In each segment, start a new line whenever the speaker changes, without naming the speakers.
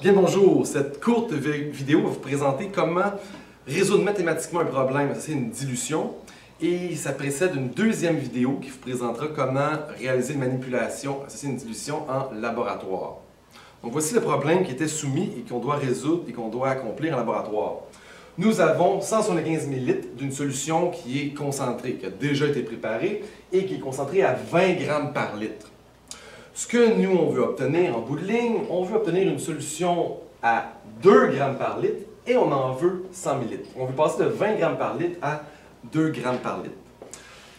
Bien bonjour, cette courte vidéo va vous présenter comment résoudre mathématiquement un problème associé à une dilution et ça précède une deuxième vidéo qui vous présentera comment réaliser une manipulation associée à une dilution en laboratoire. Donc voici le problème qui était soumis et qu'on doit résoudre et qu'on doit accomplir en laboratoire. Nous avons 175 ml d'une solution qui est concentrée, qui a déjà été préparée et qui est concentrée à 20 grammes par litre. Ce que nous, on veut obtenir en bout de ligne, on veut obtenir une solution à 2 grammes par litre et on en veut 100 ml. On veut passer de 20 grammes par litre à 2 grammes par litre.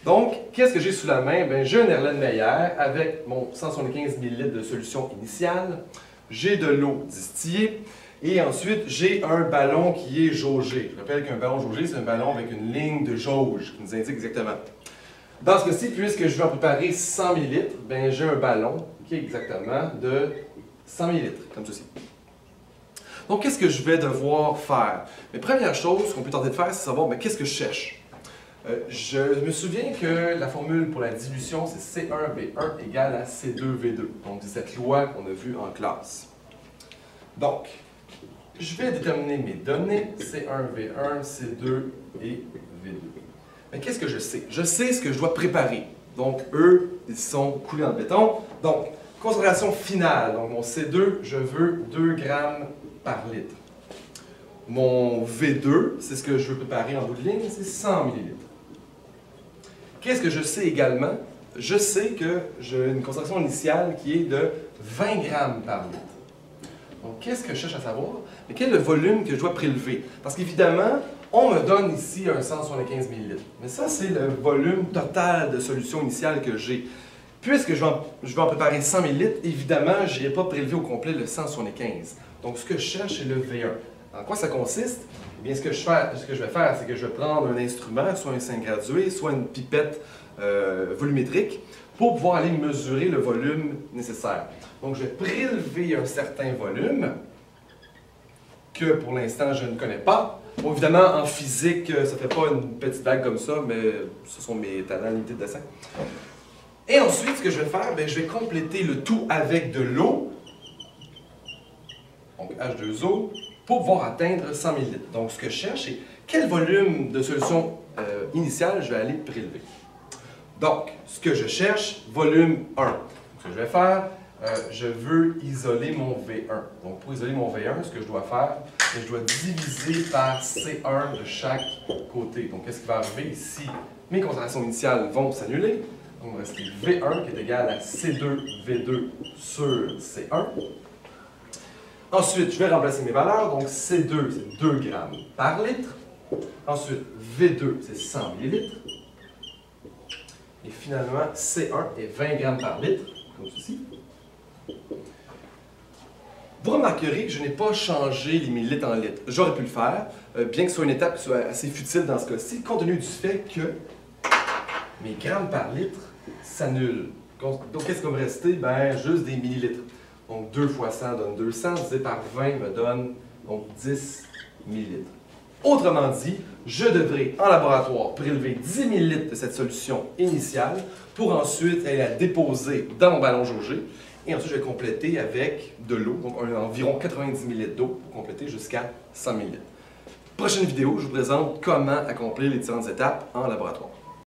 Donc, qu'est-ce que j'ai sous la main? Bien, j'ai un Erlenmeyer avec mon 175 ml de solution initiale. J'ai de l'eau distillée et ensuite, j'ai un ballon qui est jaugé. Je rappelle qu'un ballon jaugé, c'est un ballon avec une ligne de jauge qui nous indique exactement. Dans ce cas-ci, puisque je vais en préparer 100 ml, ben, j'ai un ballon qui est exactement de 100 ml, comme ceci. Donc, qu'est-ce que je vais devoir faire? Mais première chose qu'on peut tenter de faire, c'est savoir qu'est-ce que je cherche. Je me souviens que la formule pour la dilution, c'est C1V1 égale à C2V2. Donc, c'est cette loi qu'on a vue en classe. Donc, je vais déterminer mes données, C1V1, C2 et V2. Mais qu'est-ce que je sais? Je sais ce que je dois préparer. Donc, eux, ils sont coulés en béton. Donc, concentration finale. Donc, mon C2, je veux 2 grammes par litre. Mon V2, c'est ce que je veux préparer en bout de ligne, c'est 100 ml. Qu'est-ce que je sais également? Je sais que j'ai une concentration initiale qui est de 20 grammes par litre. Donc, qu'est-ce que je cherche à savoir? Mais quel est le volume que je dois prélever? Parce qu'évidemment, on me donne ici un 175 ml. Mais ça, c'est le volume total de solution initiale que j'ai. Puisque je vais en préparer 100 ml, évidemment, je n'irai pas prélever au complet le 175. Donc, ce que je cherche, c'est le V1. En quoi ça consiste? Eh bien, ce que je vais faire, c'est que je vais prendre un instrument, soit un sein gradué, soit une pipette volumétrique, pour pouvoir aller mesurer le volume nécessaire. Donc, je vais prélever un certain volume que, pour l'instant, je ne connais pas. Bon, évidemment, en physique, ça ne fait pas une petite vague comme ça, mais ce sont mes talents limités de dessin. Et ensuite, ce que je vais faire, bien, je vais compléter le tout avec de l'eau, donc H2O, pour pouvoir atteindre 100 ml. Donc, ce que je cherche, c'est quel volume de solution initiale je vais aller prélever. Donc, ce que je cherche, volume 1. Donc, ce que je vais faire, je veux isoler mon V1. Donc, pour isoler mon V1, ce que je dois faire, c'est que je dois diviser par C1 de chaque côté. Donc, qu'est-ce qui va arriver ici? Mes concentrations initiales vont s'annuler. Donc, il va rester V1 qui est égal à C2V2 sur C1. Ensuite, je vais remplacer mes valeurs. Donc, C2, c'est 2 grammes par litre. Ensuite, V2, c'est 100 ml. Et finalement, C1 est 20 grammes par litre, comme ceci. Vous remarquerez que je n'ai pas changé les millilitres en litres. J'aurais pu le faire, bien que ce soit une étape qui soit assez futile dans ce cas-ci, compte tenu du fait que mes grammes par litre s'annulent. Donc, qu'est-ce qui va me rester? Ben, juste des millilitres. Donc, 2 fois 100 donne 200, divisé par 20 me donne donc 10 millilitres. Autrement dit, je devrais, en laboratoire, prélever 10 ml de cette solution initiale pour ensuite aller la déposer dans mon ballon jaugé. Et ensuite, je vais compléter avec de l'eau, donc environ 90 ml d'eau pour compléter jusqu'à 100 ml. Prochaine vidéo, je vous présente comment accomplir les différentes étapes en laboratoire.